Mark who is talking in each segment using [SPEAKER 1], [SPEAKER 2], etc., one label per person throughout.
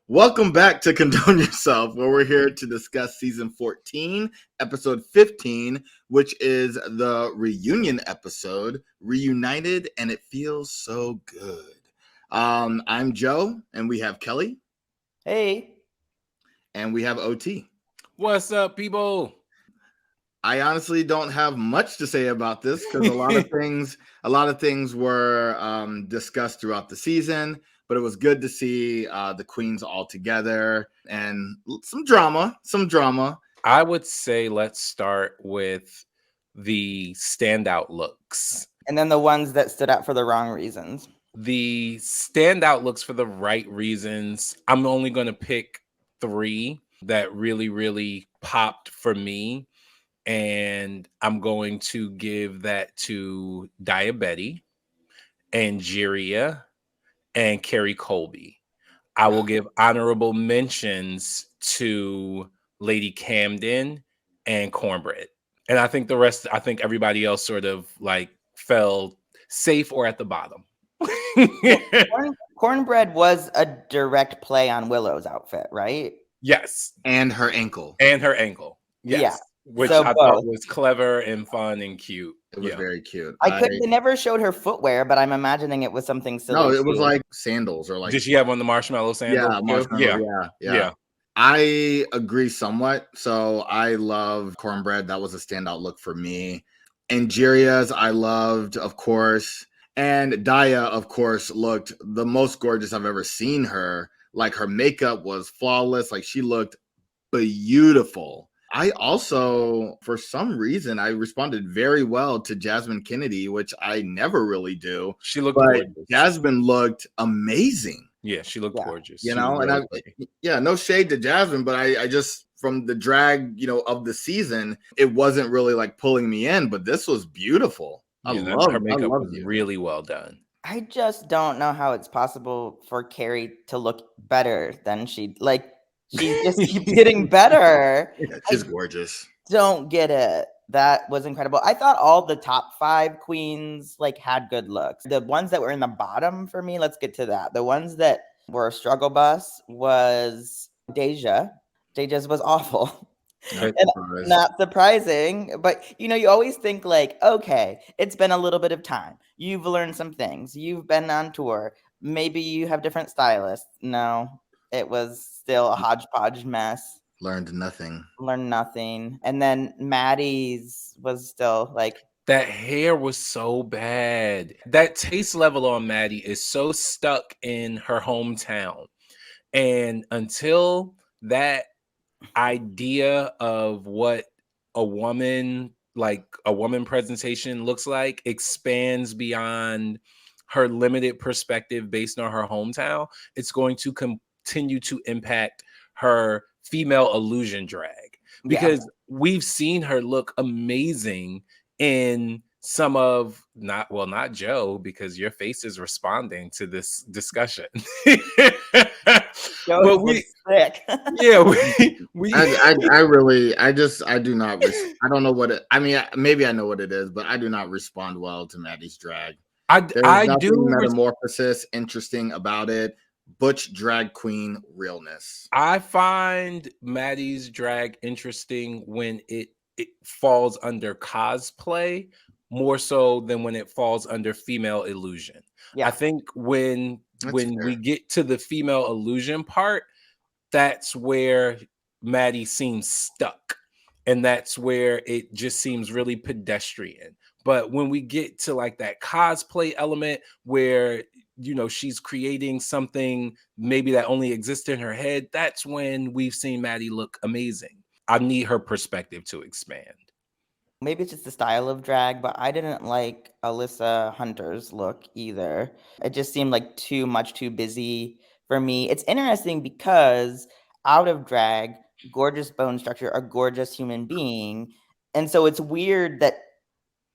[SPEAKER 1] Welcome back to Condone Yourself, where we're here to discuss season 14, episode 15, which is the reunion episode, Reunited, and it feels so good. I'm Joe, and we have Kelly,
[SPEAKER 2] Hey.
[SPEAKER 1] and we have OT.
[SPEAKER 3] What's up, people?
[SPEAKER 1] I honestly don't have much to say about this because a lot of things were discussed throughout the season. But it was good to see the queens all together and some drama.
[SPEAKER 3] I would say let's start with the standout looks.
[SPEAKER 2] And then the ones that stood out for the wrong reasons.
[SPEAKER 3] The standout looks for the right reasons. I'm only going to pick 3 that really popped for me. And I'm going to give that to Diabetes, Angeria, and Carrie Colby. I will give honorable mentions to Lady Camden and Cornbread. And I think everybody else sort of like fell safe or at the bottom.
[SPEAKER 2] Cornbread was a direct play on Willow's outfit, right?
[SPEAKER 3] Yes.
[SPEAKER 1] And her ankle.
[SPEAKER 3] Yes.
[SPEAKER 2] Yeah.
[SPEAKER 3] Which
[SPEAKER 2] So
[SPEAKER 3] I thought was clever and fun and cute.
[SPEAKER 1] It was very cute.
[SPEAKER 2] They never showed her footwear, but I'm imagining it was something silly.
[SPEAKER 1] No, it was like sandals or like.
[SPEAKER 3] Did she have on the marshmallow sandals?
[SPEAKER 1] Yeah. I agree somewhat. So I love Cornbread. That was a standout look for me. Angeria's I loved, of course. And Daya, of course, looked the most gorgeous I've ever seen her. Like her makeup was flawless. Like she looked beautiful. I also, for some reason, I responded very well to Jasmine Kennedy, which I never really do.
[SPEAKER 3] She looked gorgeous.
[SPEAKER 1] Jasmine looked amazing.
[SPEAKER 3] Yeah, she looked gorgeous.
[SPEAKER 1] You know, and no shade to Jasmine, but I just, from the drag, of the season, it wasn't really like pulling me in, but this was beautiful.
[SPEAKER 3] Her makeup was really well done.
[SPEAKER 2] I just don't know how it's possible for Carrie to look better than she just keeps getting better.
[SPEAKER 1] Yeah, she's gorgeous.
[SPEAKER 2] Don't get it. That was incredible. I thought all the top 5 queens had good looks. The ones that were in the bottom for me, let's get to that. The ones that were a struggle bus was Deja. Deja's was awful. Not surprising, but you always think okay, it's been a little bit of time. You've learned some things. You've been on tour. Maybe you have different stylists. No, it was still a hodgepodge mess.
[SPEAKER 1] Learned nothing.
[SPEAKER 2] And then Maddie's was still
[SPEAKER 3] that hair was so bad. That taste level on Maddie is so stuck in her hometown. And until that idea of what a woman presentation looks like expands beyond her limited perspective based on her hometown, it's going to continue to impact her female illusion drag, because we've seen her look amazing in some of not Joe, because your face is responding to this discussion.
[SPEAKER 2] But we sick.
[SPEAKER 3] Yeah,
[SPEAKER 1] I do not. I don't know what it. I mean, maybe I know what it is, but I do not respond well to Maddie's drag.
[SPEAKER 3] I do
[SPEAKER 1] metamorphosis interesting about it. Butch drag queen realness.
[SPEAKER 3] I find Maddie's drag interesting when it falls under cosplay more so than when it falls under female illusion. I think when we get to the female illusion part, that's where Maddie seems stuck, and that's where it just seems really pedestrian. But when we get to that cosplay element where she's creating something maybe that only exists in her head, that's when we've seen Maddie look amazing. I need her perspective to expand.
[SPEAKER 2] Maybe it's just the style of drag, but I didn't like Alyssa Hunter's look either. It just seemed too busy for me. It's interesting because out of drag, gorgeous bone structure, a gorgeous human being. And so it's weird that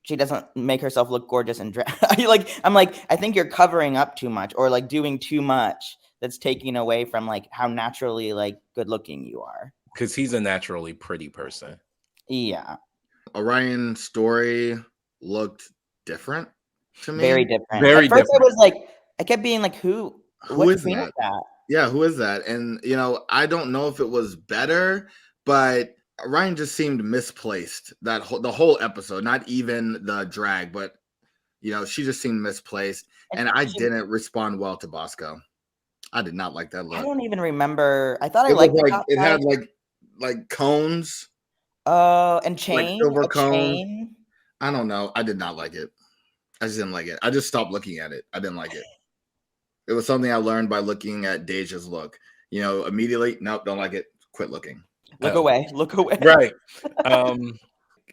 [SPEAKER 2] she doesn't make herself look gorgeous in drag. I think you're covering up too much or doing too much that's taking away from how naturally good looking you are.
[SPEAKER 3] Because he's a naturally pretty person.
[SPEAKER 2] Yeah.
[SPEAKER 1] Orion's story looked different to me.
[SPEAKER 2] Very different.
[SPEAKER 3] Very
[SPEAKER 2] At first
[SPEAKER 3] different.
[SPEAKER 2] I kept being who
[SPEAKER 1] is
[SPEAKER 2] that?
[SPEAKER 1] Yeah, who is that? And I don't know if it was better, but Ryan just seemed misplaced the whole episode, not even the drag, but she just seemed misplaced, and I didn't respond well to Bosco. I did not like that
[SPEAKER 2] I
[SPEAKER 1] look.
[SPEAKER 2] don't even remember. I thought I
[SPEAKER 1] It was
[SPEAKER 2] liked the
[SPEAKER 1] like
[SPEAKER 2] top
[SPEAKER 1] it
[SPEAKER 2] five.
[SPEAKER 1] had like cones,
[SPEAKER 2] Oh, and
[SPEAKER 1] like
[SPEAKER 2] chain,
[SPEAKER 1] silver
[SPEAKER 2] a
[SPEAKER 1] cones.
[SPEAKER 2] chain.
[SPEAKER 1] I don't know. I did not like it. I just didn't like it. I just stopped looking at it. I didn't like it. It was something I learned by looking at Deja's look. Immediately, nope, don't like it. Quit looking.
[SPEAKER 2] Look away. Look away.
[SPEAKER 3] Right.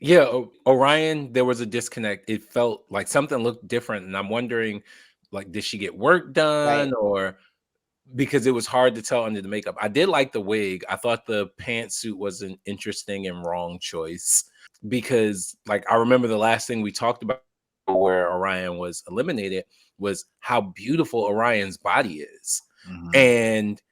[SPEAKER 3] Yeah, Orion, there was a disconnect. It felt like something looked different, and I'm wondering, like, did she get work done,
[SPEAKER 2] Right.
[SPEAKER 3] or because it was hard to tell under the makeup. I did like the wig. I thought the pantsuit was an interesting and wrong choice because, like, I remember the last thing we talked about where Orion was eliminated was how beautiful Orion's body is.
[SPEAKER 1] Mhm.
[SPEAKER 3] And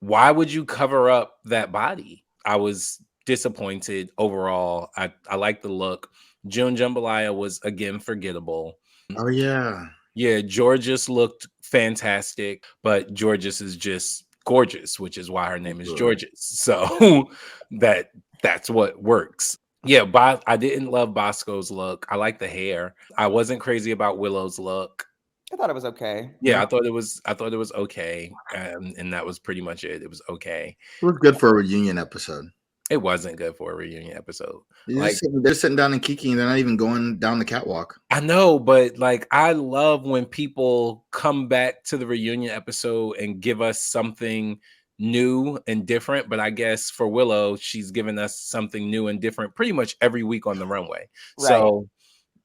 [SPEAKER 3] why would you cover up that body? I was disappointed overall. I like the look. June Jambalaya was again forgettable.
[SPEAKER 1] Oh yeah.
[SPEAKER 3] Yeah, Georges looked fantastic, but Georges is just gorgeous, which is why her name is Georges. So that's what works. Yeah, I didn't love Bosco's look. I like the hair. I wasn't crazy about Willow's look.
[SPEAKER 2] I thought it was okay.
[SPEAKER 3] Yeah, I thought it was okay, and that was pretty much it. It was okay.
[SPEAKER 1] It was good for a reunion episode.
[SPEAKER 3] It wasn't good for a reunion episode.
[SPEAKER 1] They're sitting down and kicking. They're not even going down the catwalk.
[SPEAKER 3] I know, but like, I love when people come back to the reunion episode and give us something new and different. But I guess for Willow, she's given us something new and different pretty much every week on the runway.
[SPEAKER 2] Right.
[SPEAKER 3] So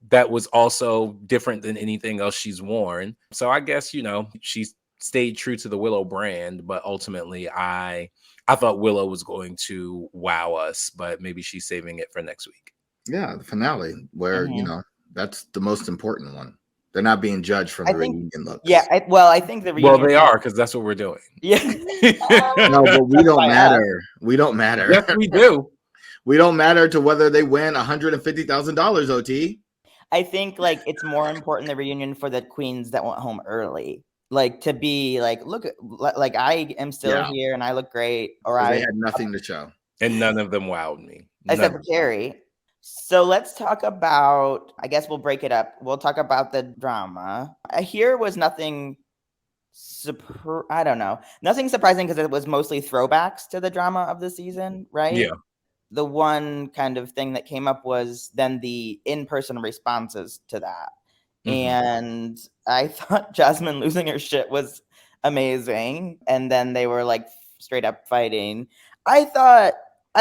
[SPEAKER 3] that was also different than anything else she's worn. So I guess, she stayed true to the Willow brand, but ultimately I thought Willow was going to wow us, but maybe she's saving it for next week.
[SPEAKER 1] Yeah, the finale where, that's the most important one. They're not being judged from the reunion looks.
[SPEAKER 2] Yeah, I think the reunion.
[SPEAKER 3] Well, they are, because that's what we're doing.
[SPEAKER 2] Yeah.
[SPEAKER 1] No, but we don't matter. We don't matter.
[SPEAKER 3] Yes, we do.
[SPEAKER 1] We don't matter to whether they win $150,000, OT.
[SPEAKER 2] I think like it's more important the reunion for the queens that went home early. Like to be like, look, like I am still here and I look great. Or
[SPEAKER 1] they had nothing to show.
[SPEAKER 3] And none of them wowed me.
[SPEAKER 2] Except for Carrie. So let's talk about, I guess we'll break it up. We'll talk about the drama. Here was nothing, I don't know. Nothing surprising because it was mostly throwbacks to the drama of the season, right?
[SPEAKER 3] Yeah.
[SPEAKER 2] The one kind of thing that came up was then the in-person responses to that. Mm-hmm. And I thought Jasmine losing her shit was amazing. And then they were like straight up fighting. I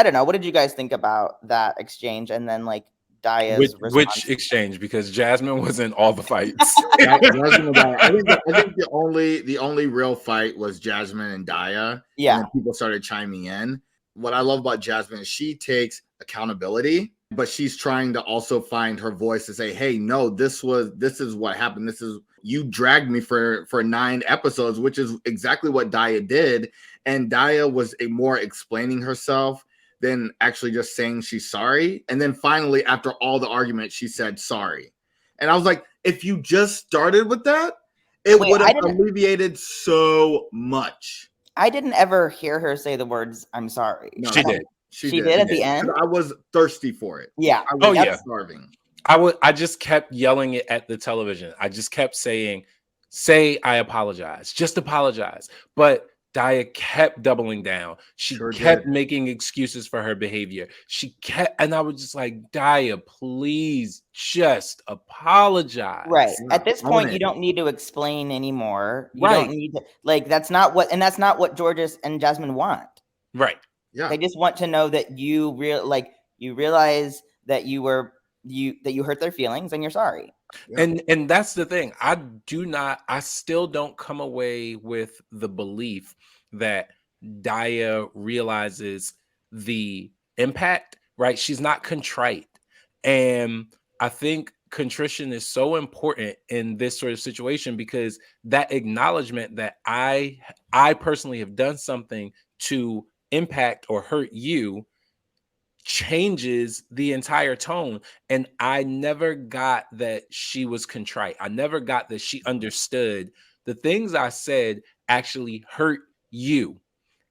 [SPEAKER 2] don't know. What did you guys think about that exchange? And then like Daya's
[SPEAKER 3] which exchange? Because Jasmine was in all the fights.
[SPEAKER 1] I think the only real fight was Jasmine and Daya.
[SPEAKER 2] Yeah.
[SPEAKER 1] And then people started chiming in. What I love about Jasmine is she takes accountability, but she's trying to also find her voice to say, hey, no, this is what happened. You dragged me for 9 episodes, which is exactly what Daya did. And Daya was more explaining herself than actually just saying she's sorry. And then finally, after all the argument, she said sorry. And I was like, if you just started with that, it would have alleviated so much.
[SPEAKER 2] I didn't ever hear her say the words, I'm sorry.
[SPEAKER 3] No, she did.
[SPEAKER 2] She did at the end?
[SPEAKER 1] I was thirsty for it.
[SPEAKER 2] Yeah.
[SPEAKER 1] I was starving.
[SPEAKER 3] I just kept yelling it at the television. I just kept saying, say I apologize. Just apologize. But Daya kept doubling down. She kept making excuses for her behavior. And I was just like, Daya, please just apologize.
[SPEAKER 2] Right. At this point, you don't need to explain anymore. You don't need to, like, that's not what Georges and Jasmine want.
[SPEAKER 3] Right.
[SPEAKER 1] Yeah.
[SPEAKER 2] They just want to know that you realize that you hurt their feelings and you're sorry.
[SPEAKER 3] Yeah. And that's the thing. I still don't come away with the belief that Daya realizes the impact, right? She's not contrite. And I think contrition is so important in this sort of situation because that acknowledgement that I personally have done something to impact or hurt you changes the entire tone. And I never got that she was contrite. I never got that she understood the things I said actually hurt you.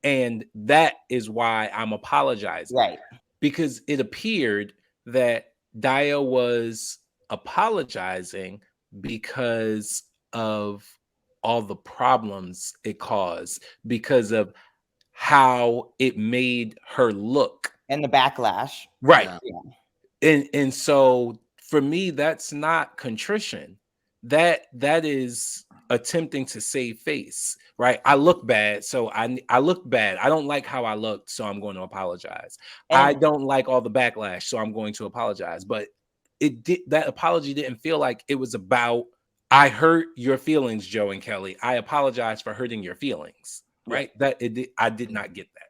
[SPEAKER 3] And that is why I'm apologizing.
[SPEAKER 2] Right.
[SPEAKER 3] Because it appeared that Daya was apologizing because of all the problems it caused, because of how it made her look.
[SPEAKER 2] And the backlash.
[SPEAKER 3] Right.
[SPEAKER 1] Yeah.
[SPEAKER 3] And so for me, that's not contrition. That is attempting to save face, right? I look bad, so I look bad. I don't like how I looked, so I'm going to apologize. I
[SPEAKER 2] And
[SPEAKER 3] don't like all the backlash, so I'm going to apologize. But that apology didn't feel like it was about, I hurt your feelings, Joe and Kelly. I apologize for hurting your feelings, right? I did not get that.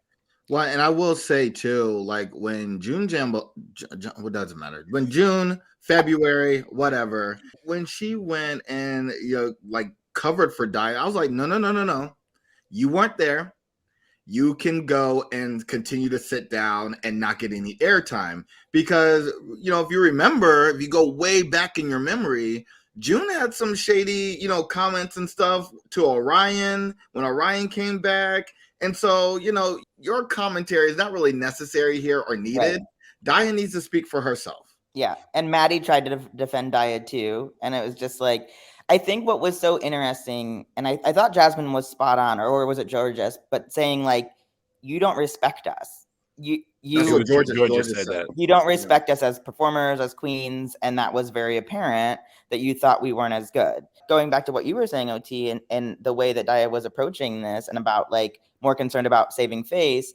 [SPEAKER 1] Well, and I will say too, like when what doesn't matter. When June, February, whatever, when she went and like covered for Diet, I was like, no, no, no, no, no. You weren't there. You can go and continue to sit down and not get any airtime because if you remember, if you go way back in your memory, June had some shady comments and stuff to Orion when Orion came back. And so, your commentary is not really necessary here or needed. Right. Daya needs to speak for herself.
[SPEAKER 2] Yeah. And Maddie tried to defend Daya too. And it was just like, I think what was so interesting, and I thought Jasmine was spot on, or was it Georges, but saying like, you don't respect us.
[SPEAKER 1] That's what Georgia said that.
[SPEAKER 2] You don't respect us as performers, as queens, and that was very apparent that you thought we weren't as good. Going back to what you were saying, OT, and the way that Daya was approaching this and about like more concerned about saving face,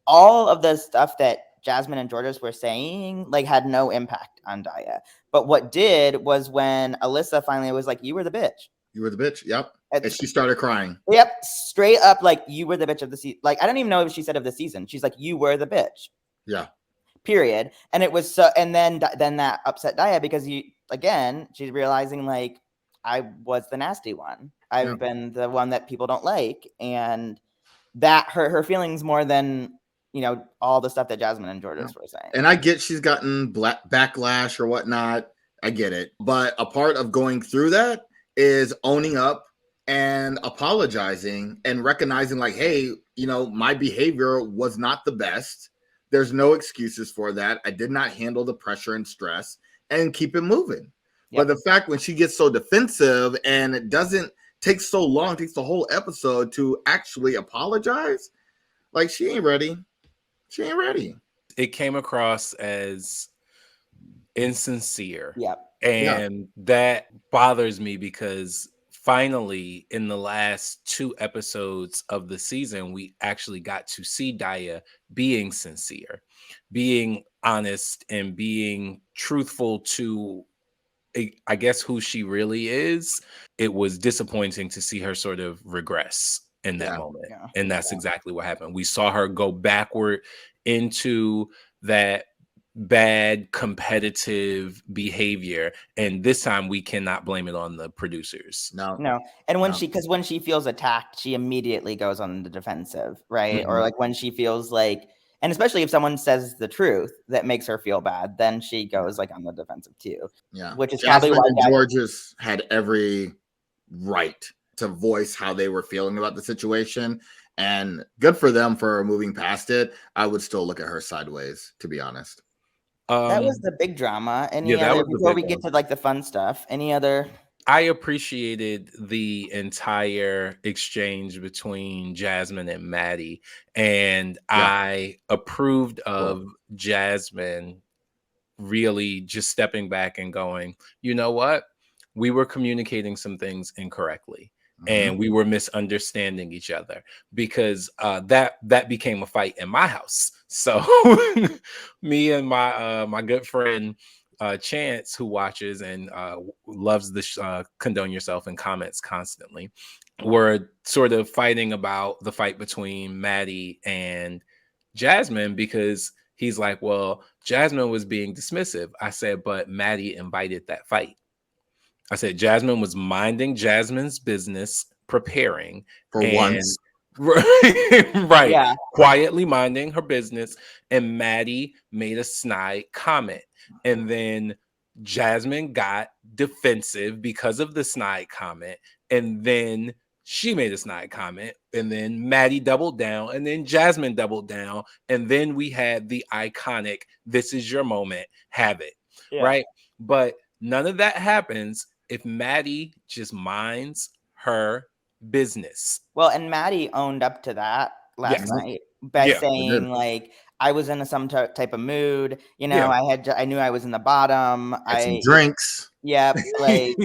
[SPEAKER 2] all of the stuff that Jasmine and Georges were saying like had no impact on Daya. But what did was when Alyssa finally was like, you were the bitch.
[SPEAKER 1] You were the bitch. Yep. And she started crying.
[SPEAKER 2] Yep. Straight up, like, you were the bitch of the season. Like, I don't even know if she said of the season. She's like, you were the bitch.
[SPEAKER 1] Yeah.
[SPEAKER 2] Period. And it was so, and then that upset Daya because she's realizing like, I was the nasty one. I've been the one that people don't like. And that hurt her feelings more than, all the stuff that Jasmine and Georges were saying.
[SPEAKER 1] And I get she's gotten backlash or whatnot. I get it. But a part of going through that is owning up and apologizing and recognizing like, hey, my behavior was not the best. There's no excuses for that. I did not handle the pressure and stress and keep it moving. Yep. But the fact when she gets so defensive and it doesn't take so long, takes the whole episode to actually apologize, like she ain't ready. She ain't ready.
[SPEAKER 3] It came across as insincere.
[SPEAKER 2] Yep.
[SPEAKER 3] And that bothers me because finally, in the last 2 episodes of the season, we actually got to see Daya being sincere, being honest, and being truthful to, I guess, who she really is. It was disappointing to see her sort of regress in that moment. Yeah. And that's exactly what happened. We saw her go backward into that bad competitive behavior, and this time we cannot blame it on the producers.
[SPEAKER 2] No. And when she feels attacked, she immediately goes on the defensive, right? Mm-hmm. Or like when she feels like, and especially if someone says the truth that makes her feel bad, then she goes like on the defensive too.
[SPEAKER 1] Yeah,
[SPEAKER 2] which is
[SPEAKER 1] Jasmine
[SPEAKER 2] probably why
[SPEAKER 1] Georges had every right to voice how they were feeling about the situation. And good for them for moving past it. I would still look at her sideways, to be honest.
[SPEAKER 2] That was the big drama. Before we get to like the fun stuff, any other?
[SPEAKER 3] I appreciated the entire exchange between Jasmine and Maddie, and I approved of Jasmine really just stepping back and going, you know what? We were communicating some things incorrectly. And we were misunderstanding each other because that became a fight in my house. So me and my good friend Chance, who watches and loves the Condone Yourself and comments constantly, were sort of fighting about the fight between Maddie and Jasmine because he's like, well, Jasmine was being dismissive. I said, but Maddie invited that fight. I said Jasmine was minding Jasmine's business, preparing
[SPEAKER 1] for once.
[SPEAKER 3] Right. Yeah. Quietly minding her business. And Maddie made a snide comment. And then Jasmine got defensive because of the snide comment. And then She made a snide comment, and then Maddie doubled down, and then Jasmine doubled down, and then we had the iconic "This is your moment, have it," right? But none of that happens if Maddie just minds her business.
[SPEAKER 2] Well, and Maddie owned up to that last
[SPEAKER 3] Yes.
[SPEAKER 2] night by
[SPEAKER 3] Yeah.
[SPEAKER 2] saying like I was in some type of mood. You know,
[SPEAKER 3] Yeah.
[SPEAKER 2] I knew I was in the bottom.
[SPEAKER 1] Had some drinks.
[SPEAKER 2] Yep, like,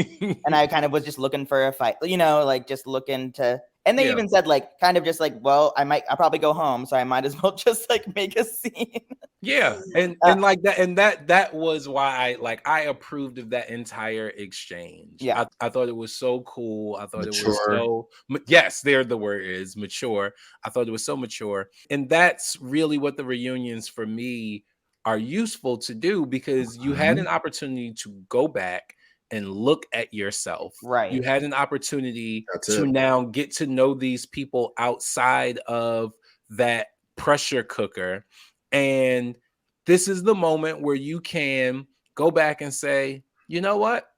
[SPEAKER 2] and I kind of was just looking for a fight. You know, like just looking to. And they
[SPEAKER 3] Yeah.
[SPEAKER 2] even said like kind of just like, well, I'll probably go home, so I might as well just like make a scene.
[SPEAKER 3] Yeah, and like that, and that was why I approved of that entire exchange.
[SPEAKER 2] Yeah.
[SPEAKER 3] I thought it was so cool. I thought
[SPEAKER 1] Mature.
[SPEAKER 3] it was so yes, there the word is mature. I thought it was so mature, and that's really what the reunions for me are useful to do, because you had an opportunity to go back and look at yourself.
[SPEAKER 2] Right.
[SPEAKER 3] You had an opportunity
[SPEAKER 1] That's
[SPEAKER 3] to
[SPEAKER 1] it.
[SPEAKER 3] now get to know these people outside of that pressure cooker. And this is the moment where you can go back and say, you know what?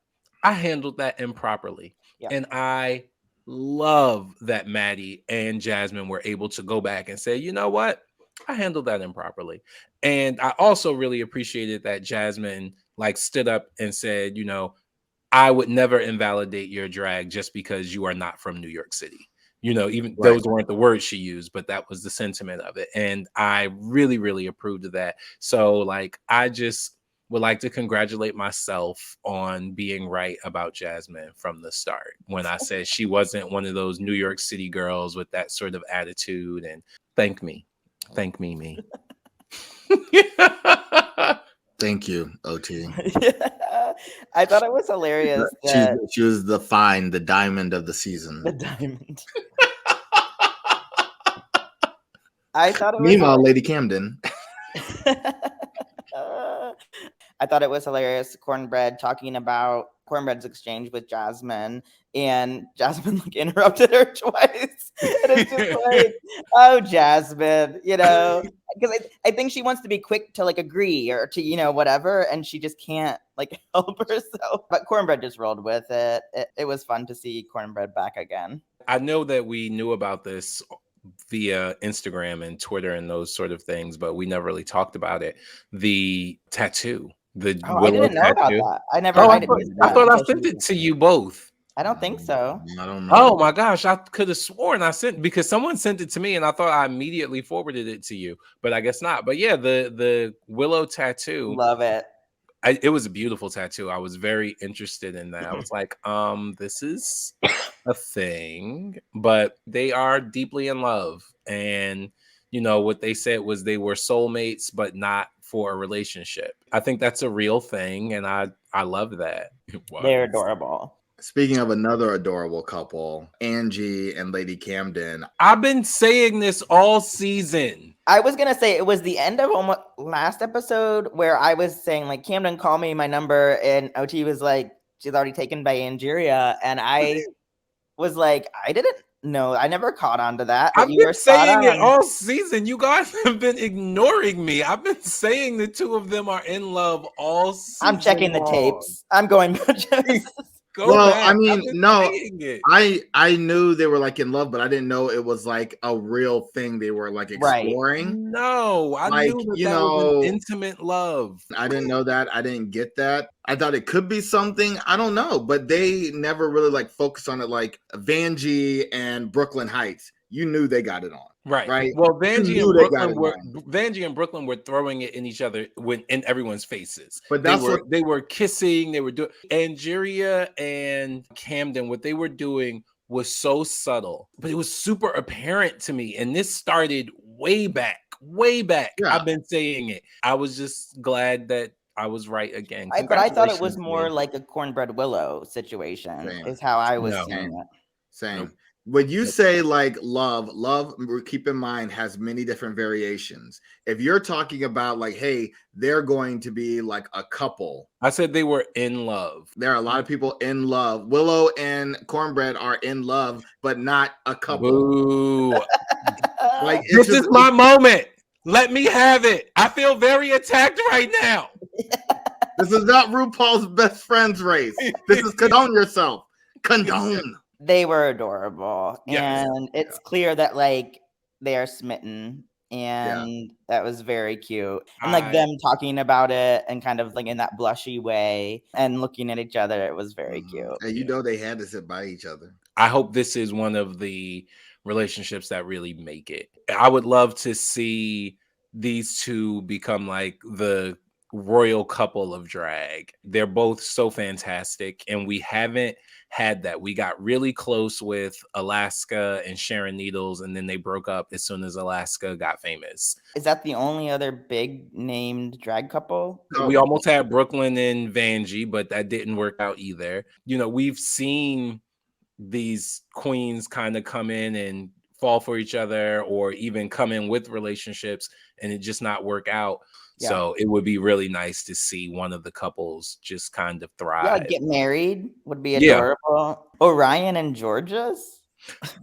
[SPEAKER 3] I handled that improperly.
[SPEAKER 2] Yeah.
[SPEAKER 3] And I love that Maddie and Jasmine were able to go back and say, you know what? I handled that improperly. And I also really appreciated that Jasmine like stood up and said, you know, I would never invalidate your drag just because you are not from New York City. You know, even those weren't the words she used, but that was the sentiment of it. And I really, really approved of that. So like, I just would like to congratulate myself on being right about Jasmine from the start, when I said she wasn't one of those New York City girls with that sort of attitude. And thank me, me.
[SPEAKER 1] Thank you, OT.
[SPEAKER 2] I thought it was hilarious that
[SPEAKER 1] She was the diamond of the season.
[SPEAKER 2] the diamond. I thought it was
[SPEAKER 1] Meanwhile, Lady Camden.
[SPEAKER 2] I thought it was hilarious. Cornbread's exchange with Jasmine, and Jasmine like interrupted her twice. And it's just like, oh, Jasmine, you know, because I think she wants to be quick to like agree or to, you know, whatever, and she just can't like help herself. But Cornbread just rolled with it. It was fun to see Cornbread back again.
[SPEAKER 3] I know that we knew about this via Instagram and Twitter and those sort of things, but we never really talked about it. The tattoo, the
[SPEAKER 2] I didn't know about that. I never.
[SPEAKER 3] I thought I sent it to you both.
[SPEAKER 2] I don't think so.
[SPEAKER 1] I don't know.
[SPEAKER 3] Oh my gosh, I could have sworn I sent, because someone sent it to me and I thought I immediately forwarded it to you, but I guess not. But yeah, the Willow tattoo.
[SPEAKER 2] Love it.
[SPEAKER 3] It was a beautiful tattoo. I was very interested in that. I was like, this is a thing, but they are deeply in love. And, you know, what they said was they were soulmates, but not for a relationship. I think that's a real thing. And I love that.
[SPEAKER 2] They're adorable.
[SPEAKER 1] Speaking of another adorable couple, Angie and Lady Camden.
[SPEAKER 3] I've been saying this all season.
[SPEAKER 2] I was going to say it was the end of almost last episode where I was saying like, Camden, call me my number. And OT was like, she's already taken by Angeria. And I was like, I didn't know. I never caught on to that.
[SPEAKER 3] I've been saying it all season. You guys have been ignoring me. I've been saying the two of them are in love all season.
[SPEAKER 2] I'm checking the tapes. I'm going.
[SPEAKER 1] Well, I mean, no, I knew they were like in love, but I didn't know it was like a real thing they were like exploring.
[SPEAKER 3] Right. No, I
[SPEAKER 1] like,
[SPEAKER 3] knew that was an intimate love.
[SPEAKER 1] I didn't know that. I didn't get that. I thought it could be something. I don't know, but they never really like focused on it. Like Vanjie and Brooklyn Heights, you knew they got it on. Right.
[SPEAKER 3] Well, Vanjie and Brooklyn were throwing it in each other in everyone's faces. But they were kissing. They were doing Angeria and Camden. What they were doing was so subtle, but it was super apparent to me. And this started way back. Yeah. I've been saying it. I was just glad that I was right again.
[SPEAKER 2] But I thought it was more like a Cornbread Willow situation. Is how I was seeing it.
[SPEAKER 1] Same. Nope. When you say like love, keep in mind, has many different variations. If you're talking about like, hey, they're going to be like a couple.
[SPEAKER 3] I said they were in love.
[SPEAKER 1] There are a lot of people in love. Willow and Cornbread are in love, but not a couple.
[SPEAKER 3] Boo. Like this is my moment. Let me have it. I feel very attacked right now.
[SPEAKER 1] This is not RuPaul's best friends race. This is condone yourself. Condone.
[SPEAKER 2] They were adorable.
[SPEAKER 3] Yes.
[SPEAKER 2] And it's clear that like they are smitten.
[SPEAKER 1] Yeah.
[SPEAKER 2] And that was very cute. And like them talking about it and kind of like in that blushy way and looking at each other, it was very cute.
[SPEAKER 1] And you know they had to sit by each other.
[SPEAKER 3] I hope this is one of the relationships that really make it. I would love to see these two become like the royal couple of drag. They're both so fantastic, and we haven't had that. We got really close with Alaska and Sharon Needles, and then they broke up as soon as Alaska got famous.
[SPEAKER 2] Is that the only other big named drag couple?
[SPEAKER 3] We almost had Brooklyn and Vanjie, but that didn't work out either. You know, we've seen these queens kind of come in and fall for each other, or even come in with relationships and it just not work out.
[SPEAKER 2] Yeah.
[SPEAKER 3] So it would be really nice to see one of the couples just kind of thrive.
[SPEAKER 2] Yeah, get married would be
[SPEAKER 3] Yeah.
[SPEAKER 2] adorable. Orion and Georgia's.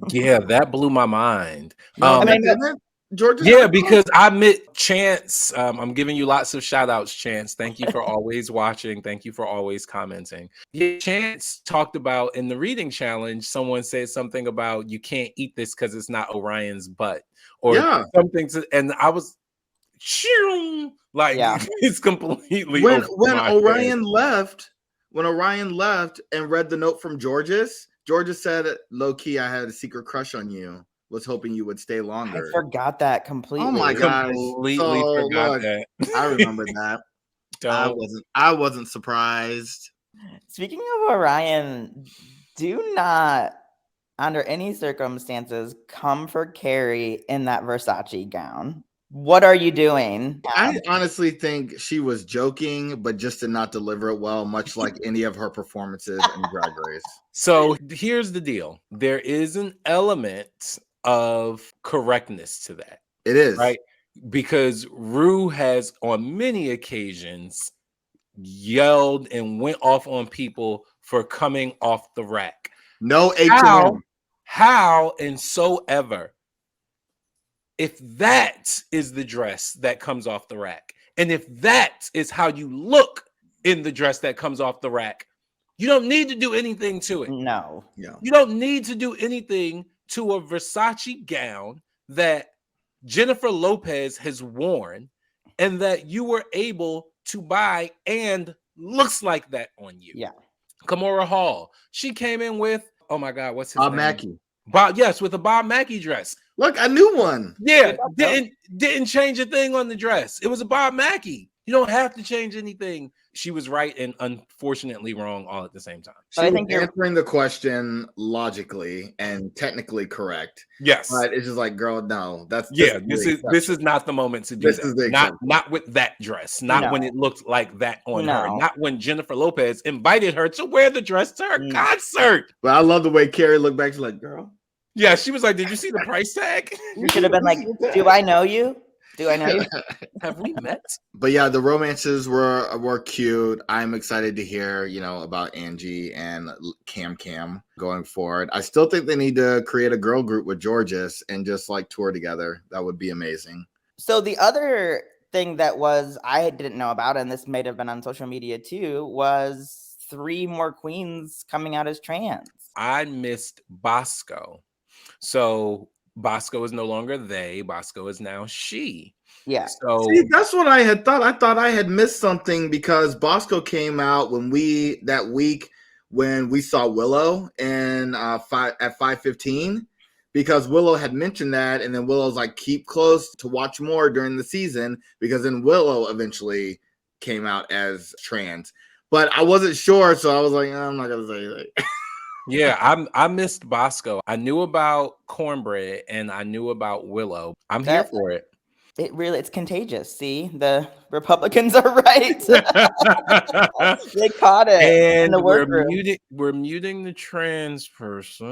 [SPEAKER 3] Yeah, that blew my mind.
[SPEAKER 1] No,
[SPEAKER 2] I mean,
[SPEAKER 1] Georgia.
[SPEAKER 3] Yeah, because I met Chance. I'm giving you lots of shout outs, Chance. Thank you for always watching. Thank you for always commenting. Yeah, Chance talked about in the reading challenge, someone said something about you can't eat this because it's not Orion's butt or something. And I was like, it's completely
[SPEAKER 1] when
[SPEAKER 3] Orion
[SPEAKER 1] left. When Orion left and read the note from Georges said, low key, I had a secret crush on you. Was hoping you would stay longer.
[SPEAKER 2] I forgot that completely.
[SPEAKER 1] Oh my gosh.
[SPEAKER 3] Completely forgot that.
[SPEAKER 1] I remember that. I wasn't surprised.
[SPEAKER 2] Speaking of Orion, do not under any circumstances come for Carrie in that Versace gown. What are you doing?
[SPEAKER 1] I honestly think she was joking, but just did not deliver it well, much like any of her performances in Drag Race.
[SPEAKER 3] So here's the deal. There is an element of correctness to that.
[SPEAKER 1] It is.
[SPEAKER 3] Right? Because Ru has on many occasions yelled and went off on people for coming off the rack.
[SPEAKER 1] No H&M.
[SPEAKER 3] How and so ever, if that is the dress that comes off the rack, and if that is how you look in the dress that comes off the rack, you don't need to do anything to it.
[SPEAKER 2] No.
[SPEAKER 3] You don't need to do anything to a Versace gown that Jennifer Lopez has worn and that you were able to buy and looks like that on you.
[SPEAKER 2] Yeah.
[SPEAKER 3] Kamora Hall, she came in with, oh my God, what's his name?
[SPEAKER 1] Mackey.
[SPEAKER 3] Yes, with a Bob Mackie dress.
[SPEAKER 1] Look, a new one.
[SPEAKER 3] Yeah, didn't change a thing on the dress. It was a Bob Mackie. You don't have to change anything. She was right and unfortunately wrong all at the same time.
[SPEAKER 1] I think you're answering the question logically and technically correct.
[SPEAKER 3] Yes,
[SPEAKER 1] but it's just like, girl, no. This
[SPEAKER 3] is not the moment to do that. Not with that dress. Not when it looked like that on her. Not when Jennifer Lopez invited her to wear the dress to her concert.
[SPEAKER 1] But I love the way Carrie looked back. She's like, girl.
[SPEAKER 3] Yeah, she was like, did you see the price tag?
[SPEAKER 2] You should have been like, do I know you? Do I know you?
[SPEAKER 3] Have we met?
[SPEAKER 1] But yeah, the romances were cute. I'm excited to hear, about Angie and Cam going forward. I still think they need to create a girl group with Georges and just like tour together. That would be amazing.
[SPEAKER 2] So the other thing that I didn't know about, and this may have been on social media too, was 3 more queens coming out as trans.
[SPEAKER 3] I missed Bosco. So Bosco is no longer they. Bosco is now she.
[SPEAKER 2] Yeah.
[SPEAKER 3] So
[SPEAKER 1] that's what I had thought. I thought I had missed something because Bosco came out that week when we saw Willow and at 5:15, because Willow had mentioned that, and then Willow's like, keep close to watch more during the season, because then Willow eventually came out as trans. But I wasn't sure, so I was like, I'm not gonna say anything.
[SPEAKER 3] Yeah, I missed Bosco. I knew about Cornbread and I knew about Willow. I'm here for it.
[SPEAKER 2] It's contagious. See, the Republicans are right. They caught it.
[SPEAKER 3] And
[SPEAKER 2] in the
[SPEAKER 3] we're muting the trans person.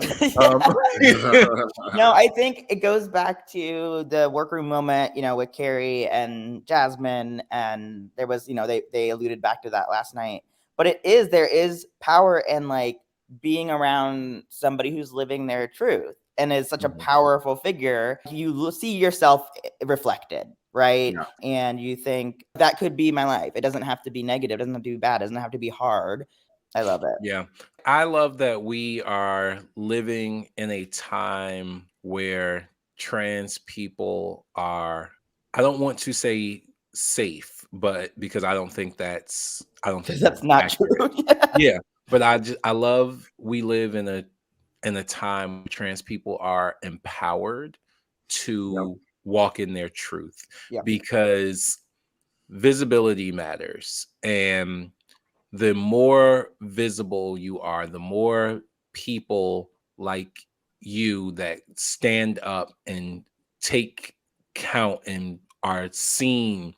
[SPEAKER 2] No, I think it goes back to the workroom moment, with Carrie and Jasmine, and there was, they alluded back to that last night. But there is power in like being around somebody who's living their truth and is such a powerful figure. You see yourself reflected, right? Yeah. And you think that could be my life. It doesn't have to be negative. It doesn't have to be bad. It doesn't have to be hard. I love it.
[SPEAKER 3] Yeah. I love that we are living in a time where trans people are, I don't want to say safe, but because I don't
[SPEAKER 2] Because
[SPEAKER 3] think that's
[SPEAKER 2] that's not
[SPEAKER 3] accurate.
[SPEAKER 2] true.
[SPEAKER 3] Yeah. But I love we live in a time where trans people are empowered
[SPEAKER 1] Yep.
[SPEAKER 3] to walk in their truth
[SPEAKER 2] Yep.
[SPEAKER 3] because visibility matters. And the more visible you are, the more people like you that stand up and take count and are seen,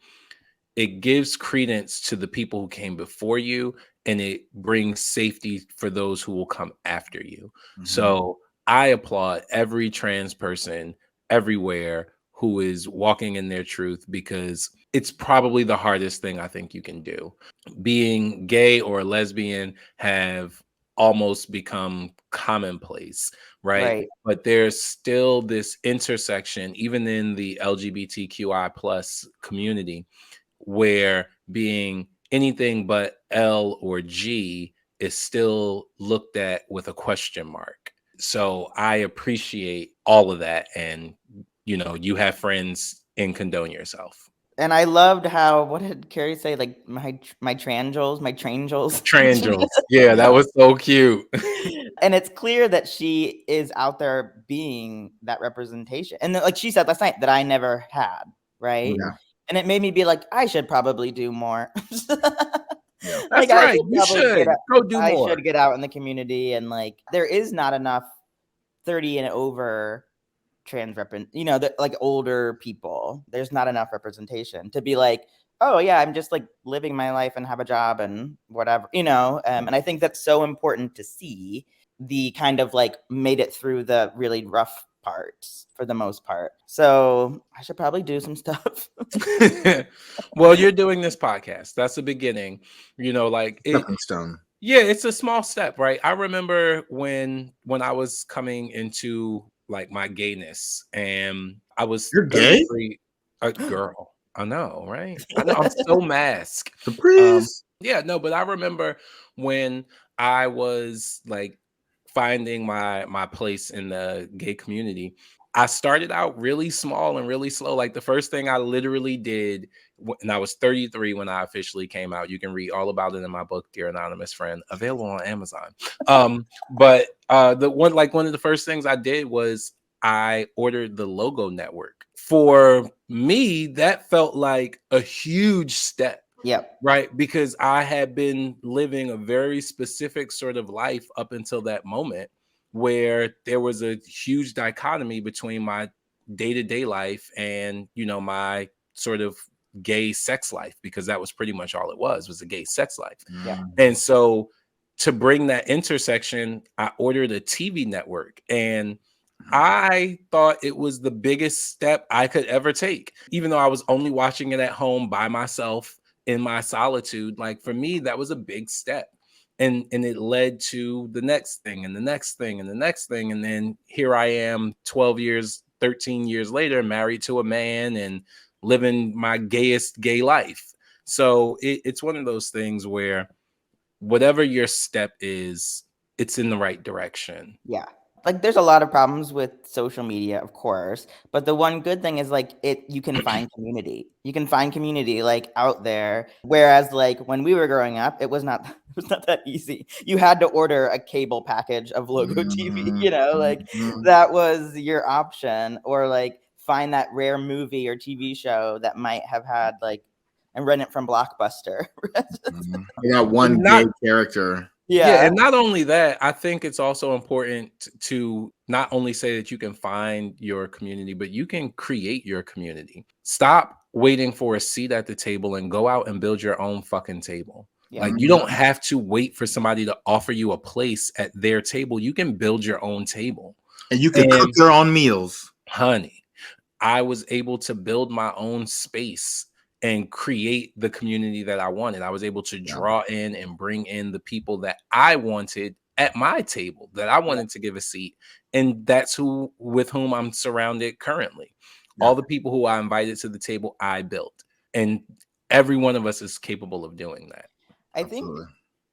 [SPEAKER 3] it gives credence to the people who came before you, and it brings safety for those who will come after you.
[SPEAKER 1] Mhm.
[SPEAKER 3] So I applaud every trans person everywhere who is walking in their truth, because it's probably the hardest thing I think you can do. Being gay or lesbian have almost become commonplace, right?
[SPEAKER 2] Right.
[SPEAKER 3] But there's still this intersection, even in the LGBTQI plus community, where being anything but L or G is still looked at with a question mark. So I appreciate all of that. And, you have friends and condone yourself.
[SPEAKER 2] And I loved how, what did Carrie say? Like my trangels.
[SPEAKER 3] Trangels. Yeah, that
[SPEAKER 1] Yeah.
[SPEAKER 3] was so cute.
[SPEAKER 2] And it's clear that she is out there being that representation. And like she said last night, that I never had, right?
[SPEAKER 1] Yeah.
[SPEAKER 2] And it made me be like, I should probably do more.
[SPEAKER 1] Yeah.
[SPEAKER 2] Like
[SPEAKER 3] That's right. You should go do
[SPEAKER 2] I
[SPEAKER 3] more.
[SPEAKER 2] should get out in the community, and like there is not enough 30 and over trans like older people. There's not enough representation to be like, oh yeah, I'm just like living my life and have a job and whatever, and I think that's so important to see the kind of like made it through the really rough parts for the most part. So I should probably do some stuff.
[SPEAKER 3] Well, you're doing this podcast. That's the beginning. Like it.
[SPEAKER 1] Stepping stone.
[SPEAKER 3] Yeah, it's a small step, right? I remember when I was coming into like my gayness, and I was
[SPEAKER 1] You're gay?
[SPEAKER 3] 33. A girl. I know, right? I know, I'm so masked.
[SPEAKER 1] Surprise.
[SPEAKER 3] Yeah, no, but I remember when I was like finding my place in the gay community. I started out really small and really slow. Like the first thing I literally did, and I was 33 when I officially came out. You can read all about it in my book, Dear Anonymous Friend, available on Amazon. But one of the first things I did was I ordered the logo network. For me, that felt like a huge step.
[SPEAKER 2] Yep.
[SPEAKER 3] Right, because I had been living a very specific sort of life up until that moment, where there was a huge dichotomy between my day-to-day life and, my sort of gay sex life, because that was pretty much all it was a gay sex life.
[SPEAKER 2] Yeah.
[SPEAKER 3] And so to bring that intersection, I ordered a TV network, and I thought it was the biggest step I could ever take, even though I was only watching it at home by myself in my solitude. Like for me, that was a big step. And it led to the next thing and the next thing and the next thing. And then here I am 12 years, 13 years later, married to a man and living my gayest gay life. So it's one of those things where whatever your step is, it's in the right direction.
[SPEAKER 2] Yeah. Like there's a lot of problems with social media, of course, but the one good thing is like you can find community. You can find community like out there. Whereas like when we were growing up, it was not that easy. You had to order a cable package of logo TV, like
[SPEAKER 1] Mhm.
[SPEAKER 2] that was your option, or like find that rare movie or TV show that might have had like and rent it from Blockbuster.
[SPEAKER 1] I got one
[SPEAKER 3] Not
[SPEAKER 1] gay character.
[SPEAKER 3] Yeah,
[SPEAKER 2] Yeah.
[SPEAKER 3] and not only that, I think it's also important to not only say that you can find your community, but you can create your community. Stop waiting for a seat at the table and go out and build your own fucking table.
[SPEAKER 2] Yeah.
[SPEAKER 3] Like you don't have to wait for somebody to offer you a place at their table. You can build your own table.
[SPEAKER 1] And you can cook
[SPEAKER 3] And
[SPEAKER 1] your own meals.
[SPEAKER 3] honey, I was able to build my own space and create the community that I wanted. I was able to
[SPEAKER 1] Yeah.
[SPEAKER 3] draw in and bring in the people that I wanted at my table, that I wanted to give a seat. And that's with whom I'm surrounded currently.
[SPEAKER 1] Yeah.
[SPEAKER 3] All the people who I invited to the table, I built. And every one of us is capable of doing that.
[SPEAKER 2] I think
[SPEAKER 1] Absolutely.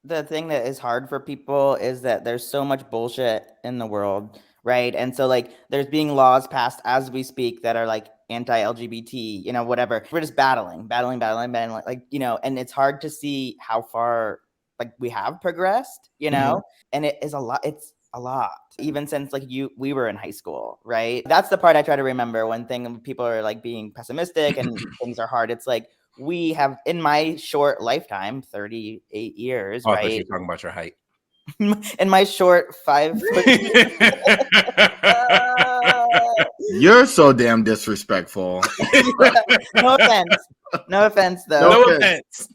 [SPEAKER 2] the thing that is hard for people is that there's so much bullshit in the world, right? And so like there's being laws passed as we speak that are like anti-LGBT, whatever. We're just battling, like, and it's hard to see how far like we have progressed, and it is a lot. It's a lot, even since like we were in high school, right? That's the part I try to remember when people are like being pessimistic and things are hard. It's like we have, in my short lifetime, 38 years,
[SPEAKER 3] Oh, I thought you
[SPEAKER 2] right?
[SPEAKER 3] were talking about your height.
[SPEAKER 2] In my short 5 foot.
[SPEAKER 1] You're so damn disrespectful.
[SPEAKER 2] No offense. No offense, though.
[SPEAKER 3] No offense.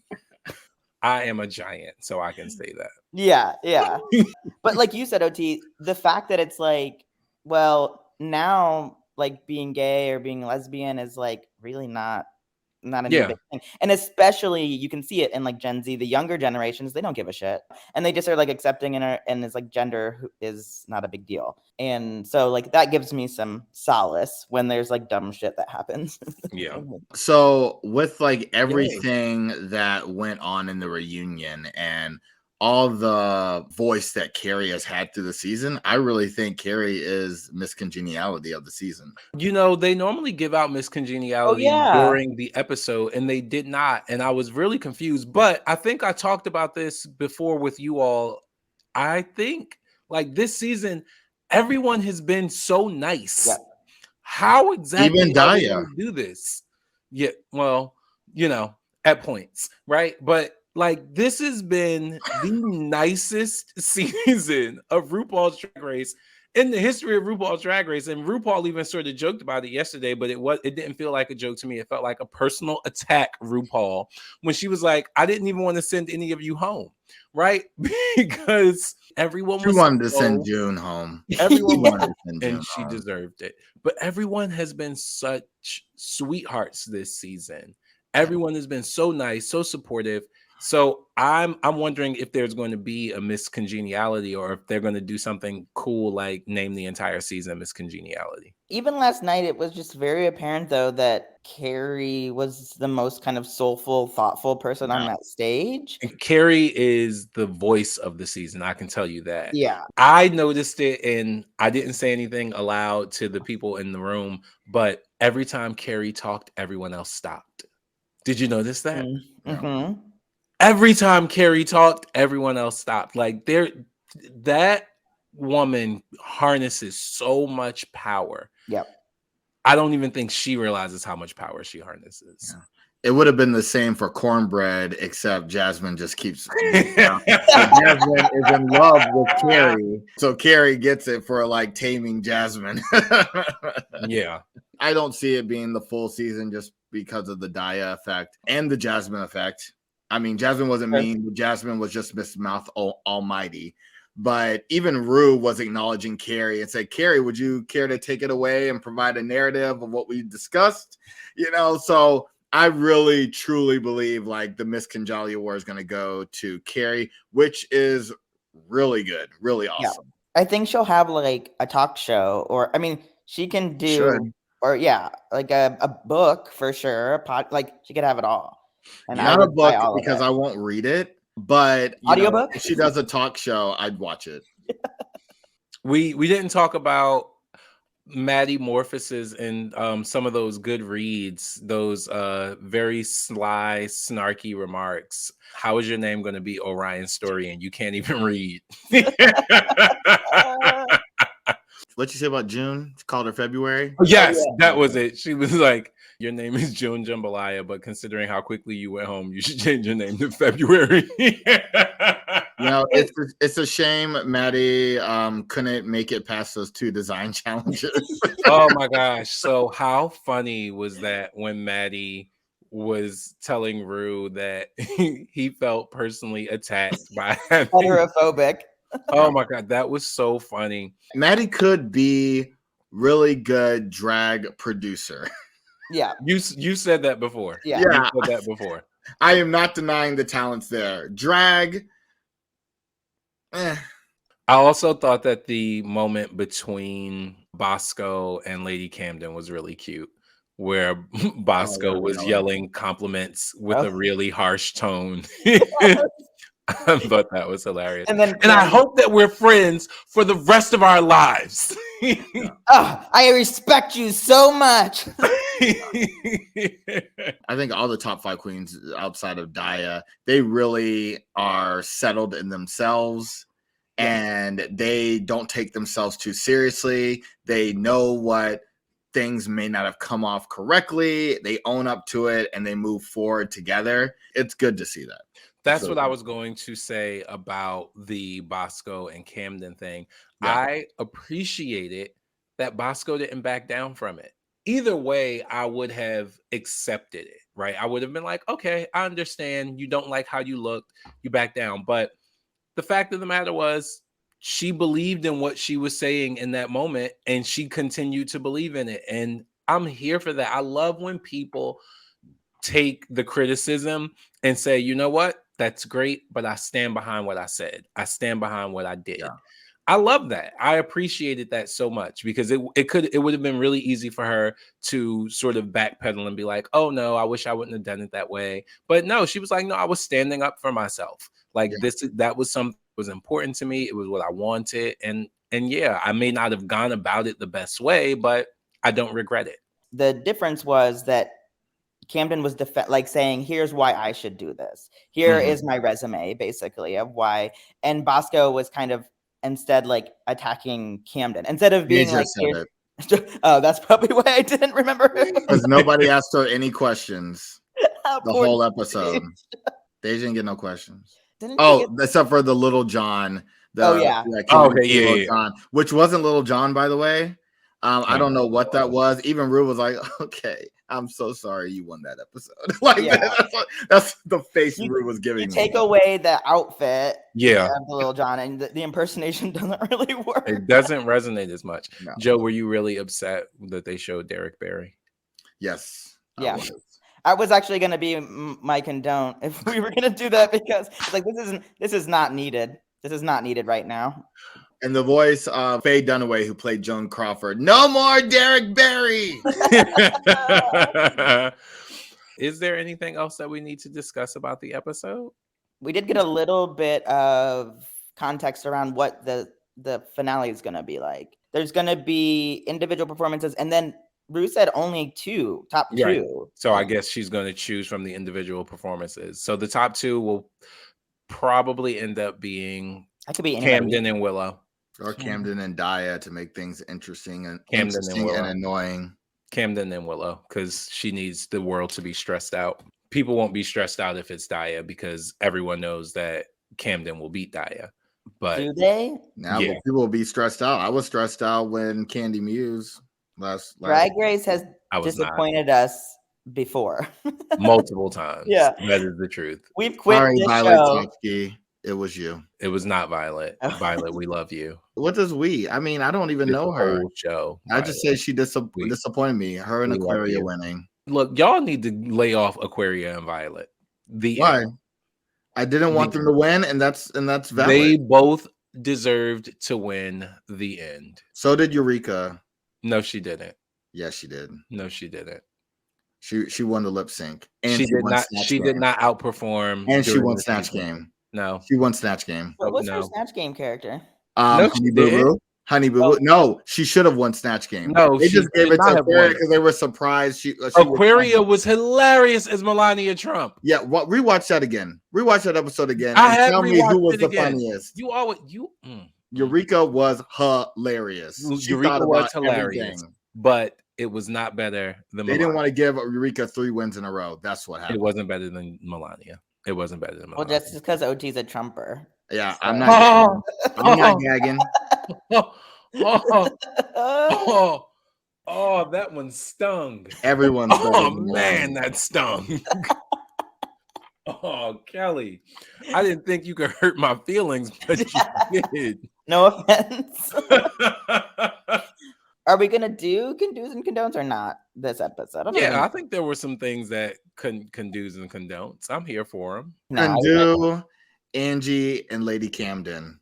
[SPEAKER 3] I am a giant, so I can say that.
[SPEAKER 2] Yeah. But like you said, OT, the fact that it's like, well, now like being gay or being lesbian is like really not a new big thing. And especially you can see it in like Gen Z, the younger generations, they don't give a shit. And they just are like accepting and it's like gender is not a big deal. And so like that gives me some solace when there's like dumb shit that happens.
[SPEAKER 3] Yeah.
[SPEAKER 1] So with like everything that went on in the reunion and all the voice that Carrie has had through the season, I really think Carrie is Miss Congeniality of the season.
[SPEAKER 3] They normally give out Miss Congeniality during the episode, and they did not. And I was really confused. But I think I talked about this before with you all. I think like this season, everyone has been so nice.
[SPEAKER 2] Yeah.
[SPEAKER 3] How exactly
[SPEAKER 1] even
[SPEAKER 3] are we
[SPEAKER 1] Daya
[SPEAKER 3] gonna do this? Yeah, well, at points, right? But like this has been the nicest season of RuPaul's Drag Race in the history of RuPaul's Drag Race. And RuPaul even sort of joked about it yesterday, but it didn't feel like a joke to me. It felt like a personal attack, RuPaul, when she was like, I didn't even want to send any of you home, right? Because everyone was
[SPEAKER 1] wanted to send June home.
[SPEAKER 3] Everyone wanted to send June, and she deserved it. But everyone has been such sweethearts this season. Everyone has been so nice, so supportive. So I'm wondering if there's going to be a Miss Congeniality, or if they're going to do something cool like name the entire season Miss Congeniality.
[SPEAKER 2] Even last night, it was just very apparent, though, that Carrie was the most kind of soulful, thoughtful person on that stage.
[SPEAKER 3] And Carrie is the voice of the season. I can tell you that.
[SPEAKER 2] Yeah.
[SPEAKER 3] I noticed it, and I didn't say anything aloud to the people in the room, but every time Carrie talked, everyone else stopped. Did you notice that?
[SPEAKER 2] Mm-hmm.
[SPEAKER 3] Every time Carrie talked, everyone else stopped. Like that woman harnesses so much power.
[SPEAKER 2] Yep.
[SPEAKER 3] I don't even think she realizes how much power she harnesses.
[SPEAKER 1] Yeah. It would have been the same for Cornbread, except Jasmine just keeps. So Jasmine is in love with Carrie, so Carrie gets it for like taming Jasmine.
[SPEAKER 3] Yeah,
[SPEAKER 1] I don't see it being the full season just because of the Daya effect and the Jasmine effect. I mean, Jasmine wasn't mean. Jasmine was just Miss Mouth Almighty. But even Rue was acknowledging Carrie and said, Carrie, would you care to take it away and provide a narrative of what we discussed? So I really, truly believe like the Miss Congeniality Award is going to go to Carrie, which is really good, really awesome.
[SPEAKER 2] Yeah. I think she'll have like a talk show, or I mean, she can do, like a book for sure. Like she could have it all. And
[SPEAKER 1] not a book because I won't read it. But
[SPEAKER 2] audiobook,
[SPEAKER 1] if she does a talk show, I'd watch it.
[SPEAKER 3] We didn't talk about Maddie Morphosis and some of those good reads, those very sly, snarky remarks. How is your name going to be Orion Story and you can't even read?
[SPEAKER 1] What'd you say about June? She called her February?
[SPEAKER 3] Yes, that was it. She was like, your name is June Jambalaya, but considering how quickly you went home, you should change your name to February.
[SPEAKER 1] It's a shame Maddie couldn't make it past those 2 design challenges.
[SPEAKER 3] Oh my gosh. So how funny was that when Maddie was telling Rue that he felt personally attacked by
[SPEAKER 2] heterophobic.
[SPEAKER 3] Oh my God, that was so funny.
[SPEAKER 1] Maddie could be really good drag producer.
[SPEAKER 2] Yeah.
[SPEAKER 3] You said that before.
[SPEAKER 2] Yeah.
[SPEAKER 3] You said that before.
[SPEAKER 1] I am not denying the talents there. Drag.
[SPEAKER 3] I also thought that the moment between Bosco and Lady Camden was really cute, where Bosco was yelling compliments with a really harsh tone. I thought that was hilarious.
[SPEAKER 2] And then
[SPEAKER 3] And I
[SPEAKER 2] Candy,
[SPEAKER 3] hope that we're friends for the rest of our lives.
[SPEAKER 2] oh, I respect you so much.
[SPEAKER 1] I think all the top 5 queens outside of Daya, they really are settled in themselves. And they don't take themselves too seriously. They know what things may not have come off correctly. They own up to it and they move forward together. It's good to see that.
[SPEAKER 3] That's what I was going to say about the Bosco and Camden thing.
[SPEAKER 1] Yeah.
[SPEAKER 3] I appreciated that Bosco didn't back down from it. Either way, I would have accepted it, right? I would have been like, okay, I understand. You don't like how you looked. You back down. But the fact of the matter was, she believed in what she was saying in that moment, and she continued to believe in it. And I'm here for that. I love when people take the criticism and say, you know what, that's great, but I stand behind what I said. I stand behind what I did.
[SPEAKER 1] Yeah.
[SPEAKER 3] I love that. I appreciated that so much because it would have been really easy for her to sort of backpedal and be like, oh no, I wish I wouldn't have done it that way. But no, she was like, no, I was standing up for myself. Like that was something that was important to me. It was what I wanted. And yeah, I may not have gone about it the best way, but I don't regret it.
[SPEAKER 2] The difference was that Camden was saying, here's why I should do this. Here is my resume, basically, of why. And Bosco was kind of instead like attacking Camden instead of being like, oh, that's probably why I didn't remember.
[SPEAKER 1] Because nobody asked her any questions the whole episode. They didn't get no questions. Except for the Little John. John, which wasn't Little John, by the way. I don't know what that was. Even Rue was like, okay, I'm so sorry you won that episode. That's the face Rue was giving me.
[SPEAKER 2] Take away the outfit of
[SPEAKER 3] the
[SPEAKER 2] Little John, and the impersonation doesn't really work.
[SPEAKER 3] It doesn't resonate as much. No. Joe, were you really upset that they showed Derek Barry?
[SPEAKER 1] Yes.
[SPEAKER 2] I was actually going to be my condone if we were going to do that, because it's like, this is not needed. This is not needed right now.
[SPEAKER 1] And the voice of Faye Dunaway, who played Joan Crawford. No more Derek Barry.
[SPEAKER 3] Is there anything else that we need to discuss about the episode?
[SPEAKER 2] We did get a little bit of context around what the finale is going to be like. There's going to be individual performances, and then Rue said only top two.
[SPEAKER 3] Right. So I guess she's going to choose from the individual performances. So the top 2 will probably end up being Camden and Willow.
[SPEAKER 1] Or Camden and Daya to make things interesting and annoying.
[SPEAKER 3] Camden and Willow, because she needs the world to be stressed out. People won't be stressed out if it's Daya, because everyone knows that Camden will beat Daya. But
[SPEAKER 2] do they?
[SPEAKER 1] Now people will be stressed out. I was stressed out when Candy Muse last
[SPEAKER 2] Drag Race has disappointed us before.
[SPEAKER 3] Multiple times.
[SPEAKER 2] Yeah.
[SPEAKER 3] That is the truth.
[SPEAKER 2] We've quit this
[SPEAKER 1] Violet show. It was you.
[SPEAKER 3] It was not Violet. Violet, we love you.
[SPEAKER 1] What does we? I mean, I don't even know her.
[SPEAKER 3] Show.
[SPEAKER 1] I just say she disappointed me. Her and Aquaria winning.
[SPEAKER 3] Look, y'all need to lay off Aquaria and Violet.
[SPEAKER 1] Why? I didn't want them to win, and that's valid.
[SPEAKER 3] They both deserved to win the end.
[SPEAKER 1] So did Eureka.
[SPEAKER 3] No, she didn't.
[SPEAKER 1] Yes, she did.
[SPEAKER 3] No, she didn't.
[SPEAKER 1] She won the lip sync, and
[SPEAKER 3] she did not. She did not outperform,
[SPEAKER 1] and she won Snatch Game.
[SPEAKER 3] No,
[SPEAKER 1] she won Snatch Game.
[SPEAKER 2] What was her Snatch Game character?
[SPEAKER 1] No, Honey Boo Boo. No, she should have won Snatch Game.
[SPEAKER 3] No,
[SPEAKER 1] they just gave it to Aquaria because they were surprised.
[SPEAKER 3] Aquaria was hilarious as Melania Trump.
[SPEAKER 1] Yeah, rewatch that again. Rewatch that episode again. And tell me who was the funniest. Eureka was hilarious.
[SPEAKER 3] Eureka was hilarious, but it was not better than
[SPEAKER 1] Melania. They didn't want to give Eureka 3 wins in a row. That's what happened.
[SPEAKER 3] It wasn't better than Melania. It wasn't better than Melania.
[SPEAKER 2] Well, that's just because OT's a Trumper.
[SPEAKER 1] Yeah, so. I'm not gagging.
[SPEAKER 3] Oh, that one stung.
[SPEAKER 1] Everyone's
[SPEAKER 3] man, that stung. Oh, Kelly. I didn't think you could hurt my feelings, but you did.
[SPEAKER 2] No offense. Are we gonna do condos and condones or not this episode?
[SPEAKER 3] I think there were some things that condos and condones. I'm here for them.
[SPEAKER 1] Condo, Angie, and Lady Camden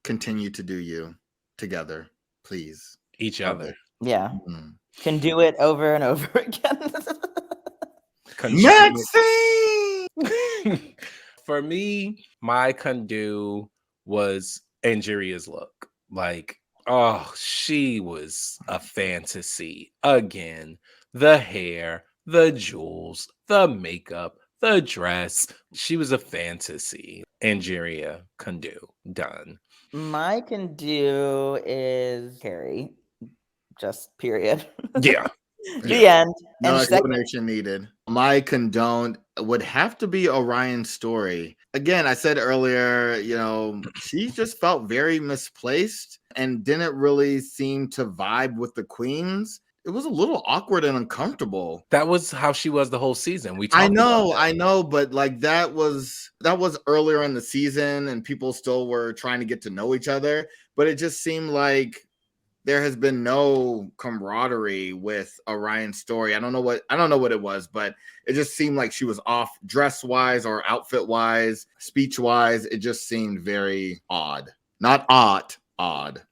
[SPEAKER 1] continue to do you together, please.
[SPEAKER 3] Each other.
[SPEAKER 2] Yeah. Mm-hmm. Can do it over and over again.
[SPEAKER 1] Maxine!
[SPEAKER 3] for me, my Kundu was Angeria's look. Like, oh, she was a fantasy. Again, the hair, the jewels, the makeup, the dress. She was a fantasy. Angeria Kundu. Done.
[SPEAKER 2] My can do is Carrie. Just period.
[SPEAKER 3] Yeah.
[SPEAKER 2] The end.
[SPEAKER 1] No
[SPEAKER 2] And second,
[SPEAKER 1] explanation needed. My condone would have to be Orion's story. Again, I said earlier, she just felt very misplaced and didn't really seem to vibe with the queens. It was a little awkward and uncomfortable.
[SPEAKER 3] That was how she was the whole season. We
[SPEAKER 1] I
[SPEAKER 3] talked about that.
[SPEAKER 1] know, but like that was earlier in the season and people still were trying to get to know each other, but it just seemed like there has been no camaraderie with Orion's story. I don't know what it was, but it just seemed like she was off dress-wise or outfit-wise, speech-wise. It just seemed very odd. Not odd.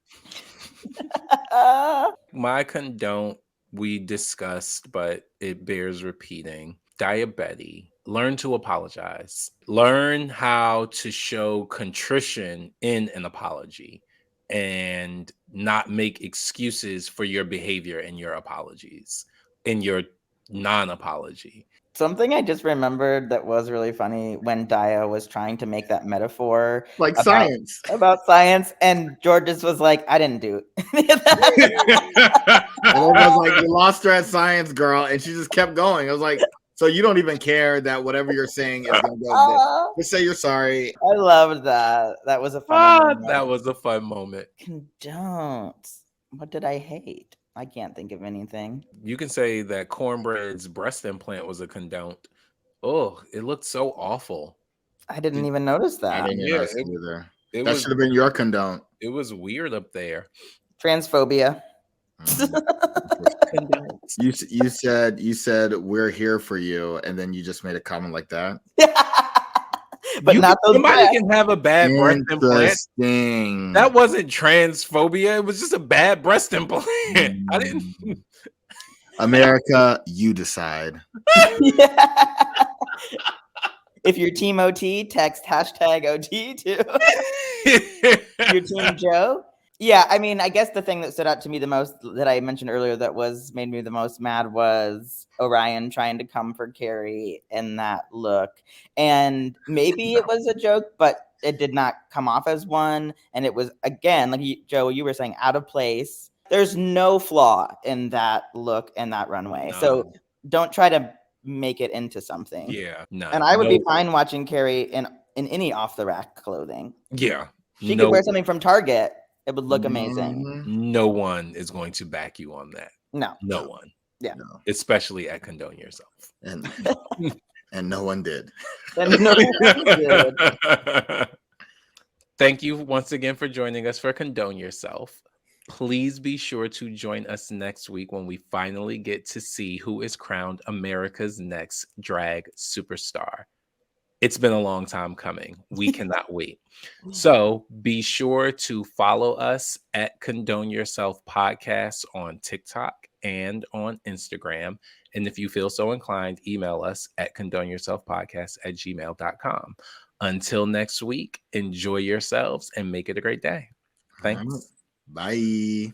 [SPEAKER 3] My condone we discussed, but it bears repeating. Diabetes. Learn to apologize. Learn how to show contrition in an apology and not make excuses for your behavior and your apologies in your non-apology.
[SPEAKER 2] Something I just remembered that was really funny when Daya was trying to make that metaphor
[SPEAKER 1] Like science.
[SPEAKER 2] About science, and Georges was like, I didn't do it.
[SPEAKER 1] And everyone's like, you lost her at science, girl. And she just kept going. I was like, so you don't even care that whatever you're saying is going to go. Just say you're sorry.
[SPEAKER 2] I loved that. That was a fun moment.
[SPEAKER 3] That was a fun moment.
[SPEAKER 2] Don't. What did I hate? I can't think of anything.
[SPEAKER 3] You can say that Cornbread's breast implant was a condone. Oh, it looked so awful.
[SPEAKER 2] I didn't even notice that.
[SPEAKER 1] I didn't notice it either. That should have been your condone.
[SPEAKER 3] It was weird up there.
[SPEAKER 2] Transphobia.
[SPEAKER 1] You said we're here for you, and then you just made a comment like that.
[SPEAKER 2] But
[SPEAKER 3] somebody can have a bad breast implant. That wasn't transphobia. It was just a bad breast implant. I didn't.
[SPEAKER 1] America, you decide.
[SPEAKER 2] If you're Team OT, text #OT to your Team Joe. Yeah, I mean, I guess the thing that stood out to me the most that I mentioned earlier that made me the most mad was Orion trying to come for Carrie in that look. And maybe it was a joke, but it did not come off as one. And it was, again, like Joe, you were saying, out of place. There's no flaw in that look and that runway. No. So don't try to make it into something.
[SPEAKER 3] Yeah, no.
[SPEAKER 2] And I would be fine watching Carrie in any off-the-rack clothing.
[SPEAKER 3] Yeah.
[SPEAKER 2] She could wear something from Target. It would look amazing.
[SPEAKER 3] No one is going to back you on that.
[SPEAKER 2] No
[SPEAKER 3] one.
[SPEAKER 2] Yeah.
[SPEAKER 3] No. Especially at Condone Yourself.
[SPEAKER 1] And no one did.
[SPEAKER 2] And no one did.
[SPEAKER 3] Thank you once again for joining us for Condone Yourself. Please be sure to join us next week when we finally get to see who is crowned America's next drag superstar. It's been a long time coming. We cannot wait. So be sure to follow us at Condone Yourself Podcast on TikTok and on Instagram. And if you feel so inclined, email us at condoneyourselfpodcast@gmail.com. Until next week, enjoy yourselves and make it a great day. Thanks.
[SPEAKER 1] Bye.